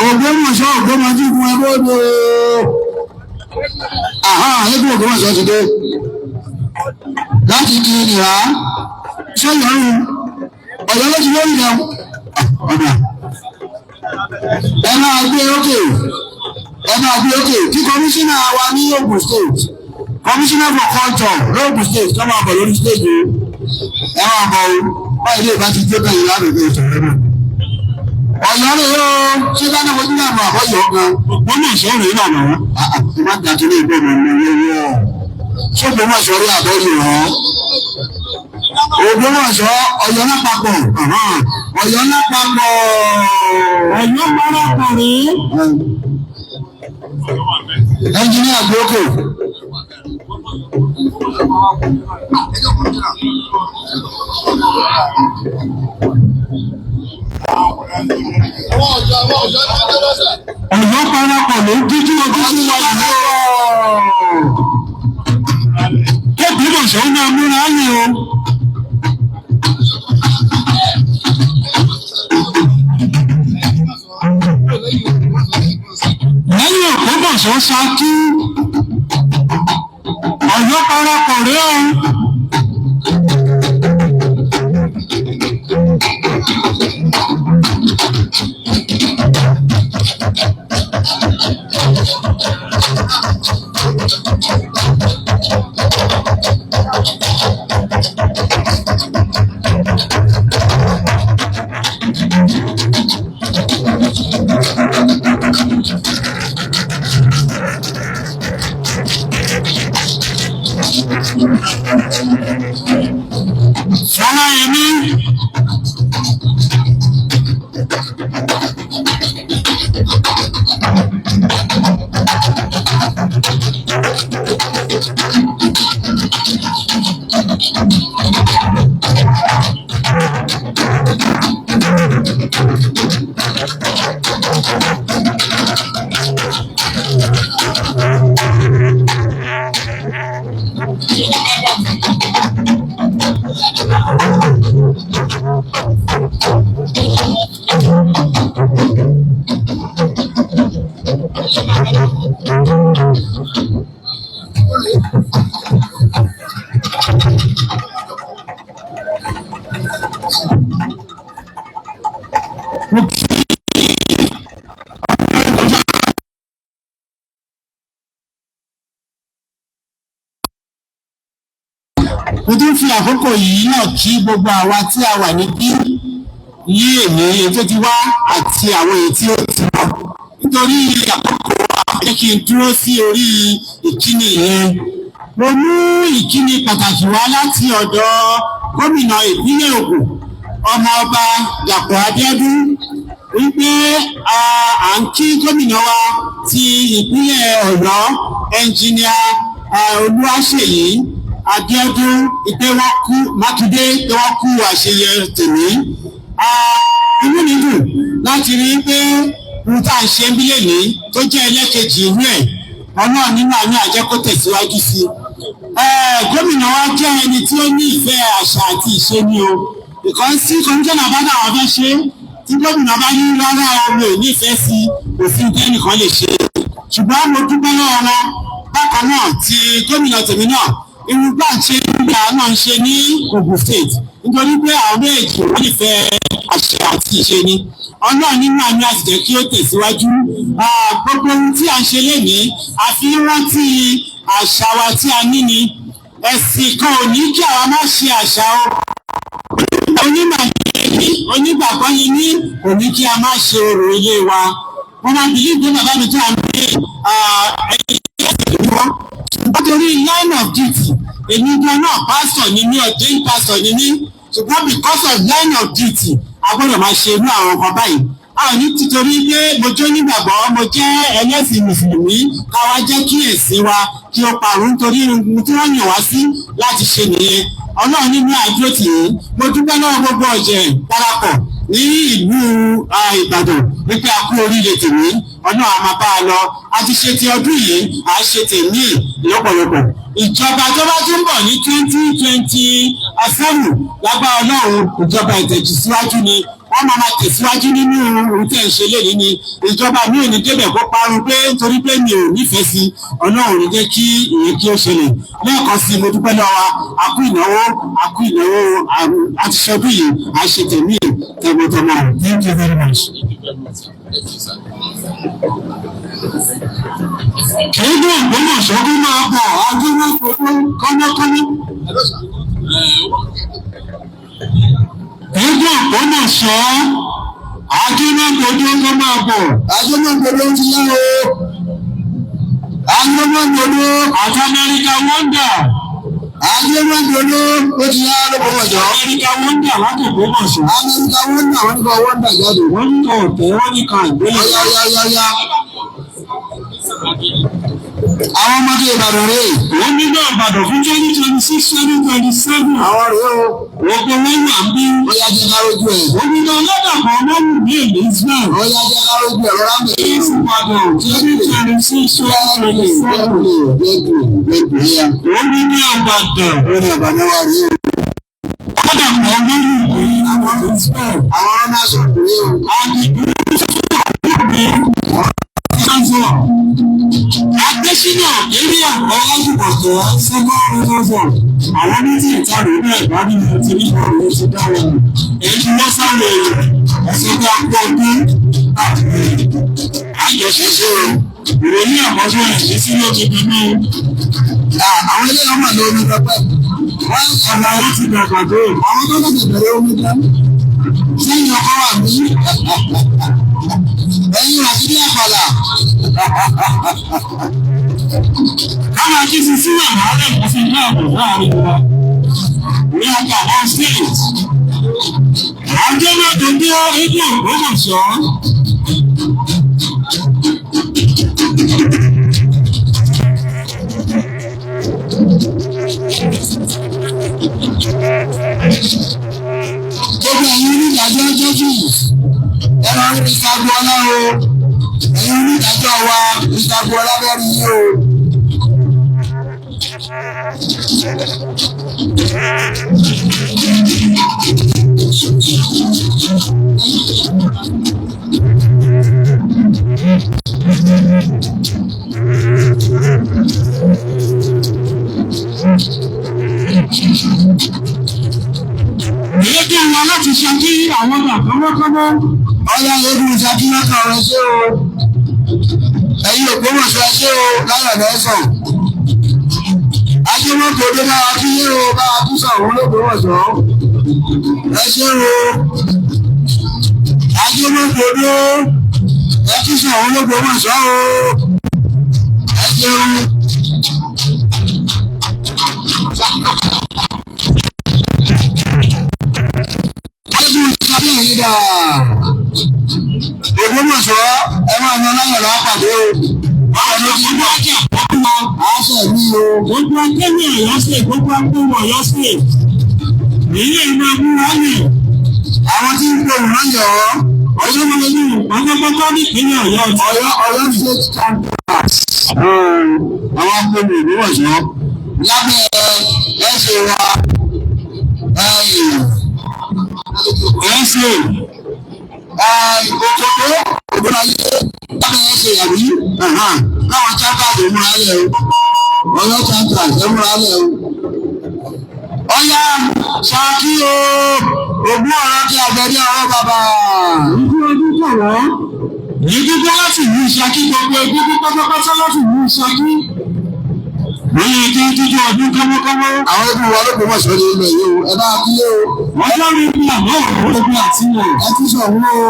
Ògbómọ̀ṣọ́ Ògbómọ̀jígun lóde. Ẹgbẹ́ Ògbómọ̀ṣọ́ ti dé. Láti di ìnira. Ṣé Ọ̀yọ́ ló ti lórí rẹ̀? Ọ̀dà. ẹ máa gbé òkè kí kọmíṣánná wa ní Ogun State, kọmíṣánná for culture lóògùn state kọ́ máa bọ̀ lórí stage ẹ máa bọ̀ o báyìí lè bá ti dé bẹ́ẹ̀ lábẹ́bẹ́ ìṣòro náà. Ọ̀yọ́ rẹ̀ yóò ṣé dáná fojú náà mọ̀ àbọ̀yọ̀ kan wọ́n náà ṣe òrìn náà mọ̀ ẹ má dàtí ní ìgbẹ́ mọ̀ ní owó ṣọ́gbọ́n máa ṣọ́rí àbọ̀yọ̀ Ògbómọ̀ṣọ́ Ọ̀yọ́ lápapọ̀ Ọ̀yọ́ lápapọ̀ Ọ̀yọ́ parapọ̀ rèé ẹnjìníà gbókè. Ọ̀yọ́ parapọ̀ ló díjú ojú sí wa yìí Ògbómọ̀ṣọ́ náà múra ní o. Lẹ́yìn Ògbómọ̀ṣọ́ Ṣakí Ọ̀yọ́ parapọ̀ rẹ̀ o. Fọláyẹmí mo tún fi àkókò yìí náà kí gbogbo àwa tí a wà níbí ní èmi tó ti wá àti àwọn èyí tí ó ti wá nítorí àkókò àfẹ́ kí n dúró sí orí ìkíni yẹn. Mo mú ìkíni pàtàkì wá láti ọ̀dọ̀ gómìnà ìpínlẹ̀ Ògùn ọmọọba Dàpọ̀ Abíọ́dún wípé à ń kí gómìnà wa ti ìpínlẹ̀ Ọ̀yọ́ ẹnjìníà Olúwaṣèyí Abíọ́dún ìpè wọ́n kú Mákindé pé wọ́n kú àṣeyẹ tèmí. Inú mi dùn láti rí pé ohun tá à ń ṣe ń bí lèní tó jẹ́ ẹlẹ́kejì irú ẹ̀ Ọlọ́run nínú àánú àjẹ́ kó tẹ̀síwájú sí i. Gómìnà wa jẹ́ ẹni tí ó ní ìfẹ́ àṣà àti ìṣe ni o. Ìkan sí kọmíṣánná bá náà wọ́n fẹ́ ṣe tí gómìnà bá ní rárá omi ò nífẹ̀ẹ́ sí òfin tẹ́nìkan lè ṣe. Ṣùgbọ́n mo dúpẹ́ lọ́wọ́ wọn bákan náà ti gómìnà tèmi náà irúgbà ṣe nígbà náà ń ṣe ní Ogun State nítorí pé àwọn méjì wọ́n nífẹ̀ẹ́ àṣà àti ìṣe ni. Ọlọ́run nínú àmì àtijọ́ kí ó tẹ̀síwájú. Gbogbo ohun tí a ń ṣe lénìí a fi rántí àṣà wa tí a ní ni. Ẹ̀sìn kan ò ní kí àwa má ṣe àṣà o. Onígbàgbọ́ yìí ní kò ní kí a má ṣe orò ilé wa. Wọ́n máa bìlí ìgbé bàbá mi tó à ń gbé ẹ̀yìn ìlú wọn. Nítorí line of duty èmi gan náà pásítọ̀ ni mí ordained pastor ni mí ṣùgbọ́n because of line of duty a gbọ́dọ̀ máa ṣe irú àwọn ọkọ̀ báyìí. A ò ní títorí pé mo jẹ́ onígbàgbọ́ mo jẹ́ ẹlẹ́sìn mùsùlùmí káwa jẹ́ kí ẹ̀sìn wa kí ó parun nítorí ohun tí wọ́n yàn wá sí láti ṣe nìyẹn. Ọlọ́run nínú àdúró tì í mo dúpẹ́ lọ́wọ́ gbogbo ọ̀jẹ̀ parapọ̀ ní ìlú Ìbàdàn wípé a kú oríire tèmi ọ̀nà àmàbá lọ a ti ṣe ti ọdún yìí à ń ṣe tèmi lọ́pọ̀lọpọ̀. Ìjọba tó bá tún bọ̀ ní 2027 lágbára Ọlọ́run ìjọba ìtẹ̀síwájú ni wọ́n máa tẹ̀síwájú nínú ohun tẹ̀ ń ṣe léyìí ni. Ìjọba mi ò ní débẹ̀ kó parun pé nítorí pé mi ò nífẹ̀ẹ́ sí Ọlọ́run ní jẹ́ kí ìyẹn kí ó ṣẹlẹ̀. Lẹ́ẹ̀kan sí mo dúpẹ́ lọ́wọ́ a kú ìnáwó àti ṣọdún yìí à ń ṣe tèmi tẹ̀mọ̀tẹ̀mọ̀. Thank you very much. Kéde Ògbómọ̀ṣọ́ bí máa bọ̀ Ajímọ̀gbòdó kọ́mọ́kọ́mọ́. Kéde Ògbómọ̀ṣọ́ Ajímọ̀gbòdó kọ́ máa bọ̀. Ajímọ̀gbòdó ti yá o. Ajímọ̀gbòdó àti Amẹ́ríkà wọ́ndà. Ajímọ̀gbòdó ó ti yá l'Ògbómọ̀ṣọ́. Amẹ́ríkà wọ́ndà láti Ògbómọ̀ṣọ́. Amẹ́ríkà wọ́ndà wọ́n ní kọ́ wọ́ndà jáde. Wọ́n ní kọ́ ọ̀tẹ̀ wọ́n ní kan ìgbélé. Yáyáyáyá. Àwọn ọmọdé Ìbàdàn rèé. Wọ́n ní náà Ìbàdàn fún 2026-2027. Àwọn rèé o. Wọ́n gbé wọ́n wà bí. Ó yá jẹ́ kárójú ẹ̀. Wọ́n ní náà lọ́dàpọ̀ ọlọ́run ní èlé Israel. Ó yá jẹ́ kárójú ẹ̀ rọra mẹ́. Ìbàdàn 2026-2027. Wọ́n ní ní Ìbàdàn. Ó ní Ìbàdàn wà rèé o. Lọ́dàpọ̀ ọlọ́run ní Israel. Àwọn ọ̀nà sọ̀rọ̀ rèé o. Adésínà eré ọ̀làjùmọ̀tò sẹ́kọ̀ọ́ rẹ́fọ́fọ́ àwọn méjì ìtàrí náà ìbádìí ní ti rí ọ̀rọ̀ ti dá wọn. Èyí wọ́n sáré ẹ̀sìn bí apọ̀ ọdún àjọṣe o. Ìròyìn àkọ́sọ́ ẹ̀sìn sí ló ti bímọ. Àwọn ilé ọmọ ní omi pẹpẹ. Wọ́n ọ̀nà àwọn ti dàgbà tó. Àwọn tó tẹ̀sẹ̀ bẹ̀rẹ̀ omi dá. Sẹ́yìn ọkọ wà mí. Ẹ̀yin àti bí àpàlà. Káwọn akínsí sí àwọn alẹ́kọ̀ọ́ sí ilé àbò láàrin wa. Ní ọjà wọn state. Àjọ náà tó dé ẹgbẹ́ Ògbómọ̀ṣọ́. Gbogbo ẹ̀yin onídàájọ́ jọ́jú. Ẹ̀rọ Mr. Agboola o. Ẹ̀yin onídàájọ́ wa Mr. Agboola bẹ́ẹ̀ ni o. Ìlédè wa láti ṣàkí àwọn ọmọ kọ́mọ́kọ́mọ́. Ọlá eégún ṣàkí lọ́kàn ọ̀rọ̀ ṣé o. Ẹ̀yin Ògbómọ̀ṣọ́ ṣé o láyọ̀ lẹ́sàn. Ajímọ̀gbòdó bá wa kíyé o bá wa kú sọ̀rọ̀ l'Ògbómọ̀ṣọ́. Ẹ ṣé o. Ajímọ̀gbòdó ẹ kú sọ̀rọ̀ l'Ògbómọ̀ṣọ́ o. Ẹ ṣeun. Ògbómọ̀ṣọ́ ẹ máa yan láyọ̀ lápàdé o. Ọ̀nà tí wọ́n jà pọ́pọ́ àṣẹ mi o. Gbogbo akéwì Ọ̀yọ́ sí gbogbo akéwì Ọ̀yọ́ sí. Èyí ẹ̀ máa mú wáyé. Àwọn tí ń gbòòrò náà yọ̀ ọ́. Ọjọ́ máa ń lù pátápátá ní ìpínlẹ̀ Ọ̀yọ́. Ọ̀yọ́ state campus. Àwọn akéwì Ògbómọ̀ṣọ́ lábẹ́ ẹ̀ṣẹ̀ wa ẹ̀ṣẹ̀ òkòtò ògbónáyé lábẹ́ ẹ̀ṣẹ̀ yàrá láwọn champions ẹ̀ múra lẹ̀ o. Ọ̀yọ́ champions ẹ̀ múra lẹ̀ o. Ọ̀yá Ṣakí o ògùn ọ̀rọ̀ tí àgbẹ̀dẹ ọ̀rọ̀ bàbá. Ìdí ọdún kọ̀wọ́. Ìdíjọ́ láti ìlú Ṣakí gbogbo ìdíjọ́ pátápátá láti ìlú Ṣakí. Wọ́n yẹ kí jíjọ ọdún kọ́mọ́kọ́mọ́. Àwọn ẹbí wa l'Ògbómọ̀ṣọ́ ní ilẹ̀ yìí o. Ẹ bá kílé o. Wọ́n lórí ibi àmọ́ òun lóbi àti wọn. Ẹ ti sọ̀rọ̀ o.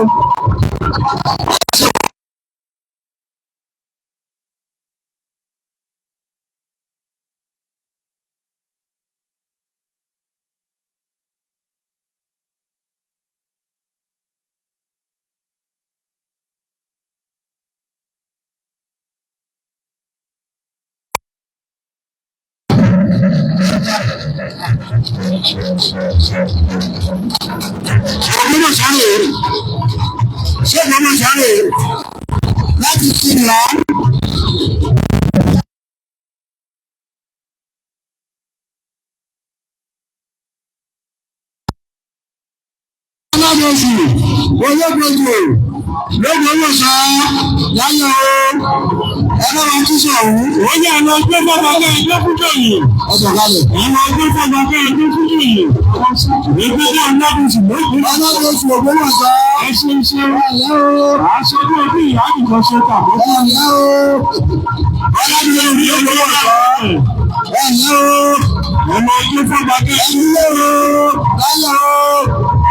Ògbómọ̀ṣọ́ rè é. Ṣé Ògbómọ̀ṣọ́ rè é? Láti kí ni lọ? Ọlọ́dọ̀ọ́sì, olóògbé lóògùn owó sọ láyọ̀ ẹgbẹ́ wọn tún sọ òun. Ó yẹ àwọn ọgbẹ́ fọ́nbàbẹ́ ẹgbẹ́ fújò yìí. Ọjọ́ kalẹ̀. Àwọn ọgbẹ́ fọ́nbàbẹ́ ẹgbẹ́ fújò yìí. Ìgbésẹ̀ ọ̀nàdùnsì lóògùn. Ọ̀nàdùnsì ògbó wọn sọ. Ẹṣin ṣe ọ̀yẹ́ o. Aṣojú ojú ìyá nìkan ṣe tàbí. Ọ̀yẹ́ o. Ọ̀nàdùnsì ògbó wọn sọ. Ọ̀yẹ́ o. Ọmọ ọgbẹ́ fọ́nbàbẹ́ ẹgbẹ́ o. Láyọ̀ o.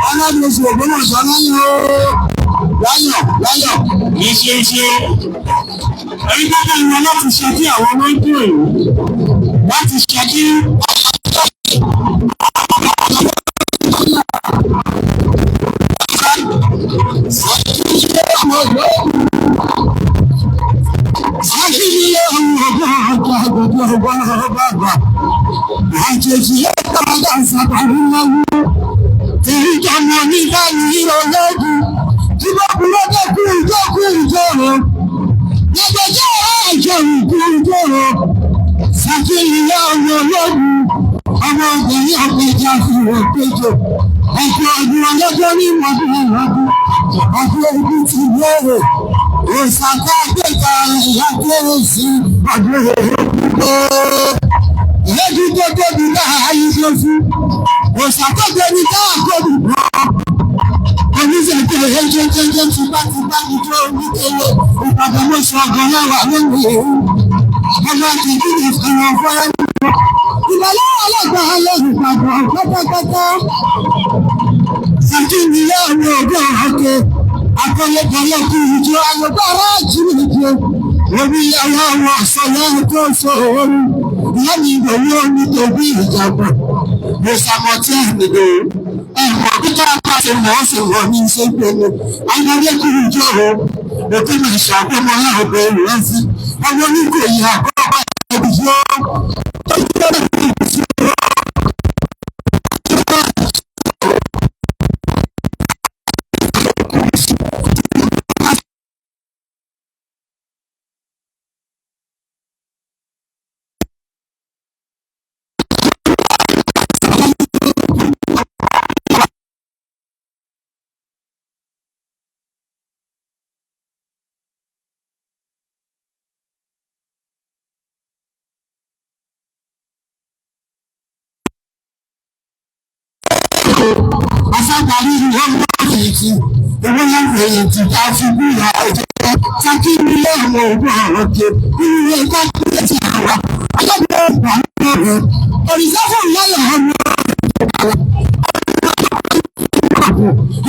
Ọ̀nàdùnsì ògbó wọn sọ láyọ̀ o. Láyọ̀. Iṣẹ́. Ẹni gbọ́dọ̀ ìwọ láti ṣe kí àwọn ọmọ ìdí òyìn láti ṣe kí àjèjì ẹ̀ka ọ̀gá ìsàkàrí lọ́wọ́ èyí jọmọ nígbà yìí ológun tí wọ́n kú lọ́jọ́ kú ìjọ́rò lọ́jọ́jọ́ àjọ ìjọ́rò ṣàkíyèsí ọmọ ológun ọmọ ọgbẹ̀yìn ọgbẹ̀jà fún òpéjọ ọkọ̀ ọdún ọlọ́jọ́ ní ìwọ̀dún ọdún ogun ti lóore òṣàkọ́ àgbẹ̀ta ìyá kéré sí ọdún ogun lẹ́jú tó tóbi láàáyí lóṣù òṣàkóso ní káàkóbi náà oníṣègùn ẹ̀jẹ̀jẹ̀jẹ̀ tipátipá ní tó oníkèlè ìpàdé mọ́ṣọ́ ọgọ́ láwà lónìí èyí ọmọ àtìkí ní ìfẹ̀ràn fọ́nrán ìbálẹ̀ ọlọ́gbà lẹ́yìn ìpàdé pátápátá ṣàkíyèsí ọmọ ọgbọ́n ọ̀kẹ́ akọ́lẹ́kọ̀ọ́lẹ́ kí ìjọ àgbẹ̀bọ̀ aráàjì nìjọ orí àwọn ọ̀sọ̀lẹ́ tó sọ òun lẹ́yìn ìgbòho nítorí ìjàgbọ̀ mo ṣàmọ̀tí àgbègbè ẹ̀wọ̀n kíkọ́ àpàṣẹ mọ̀ ṣe wọ̀ ní iṣẹ́ ìpele ayọ̀lẹ́kùn ìjọ o òkè máa ṣàkómọ láàbẹ̀ ìrẹsì ọmọ oníkòyí àkọ́kọ́ ìjọ asábàárí ìwọ́n mọ́ fèyìntì owó yẹn fèyìntì ká fi bí ìyá ẹ̀jẹ̀ sákì nílé àwọn òògùn ọ̀rọ̀ jẹ nínú ilé ẹ̀kọ́ ìpínlẹ̀ ti àwa alábẹ̀rẹ̀ ọ̀gbà náà rẹ̀ òrìṣà fún ìyáyà ọmọ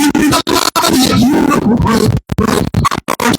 ìbí tó bá yẹ kí ó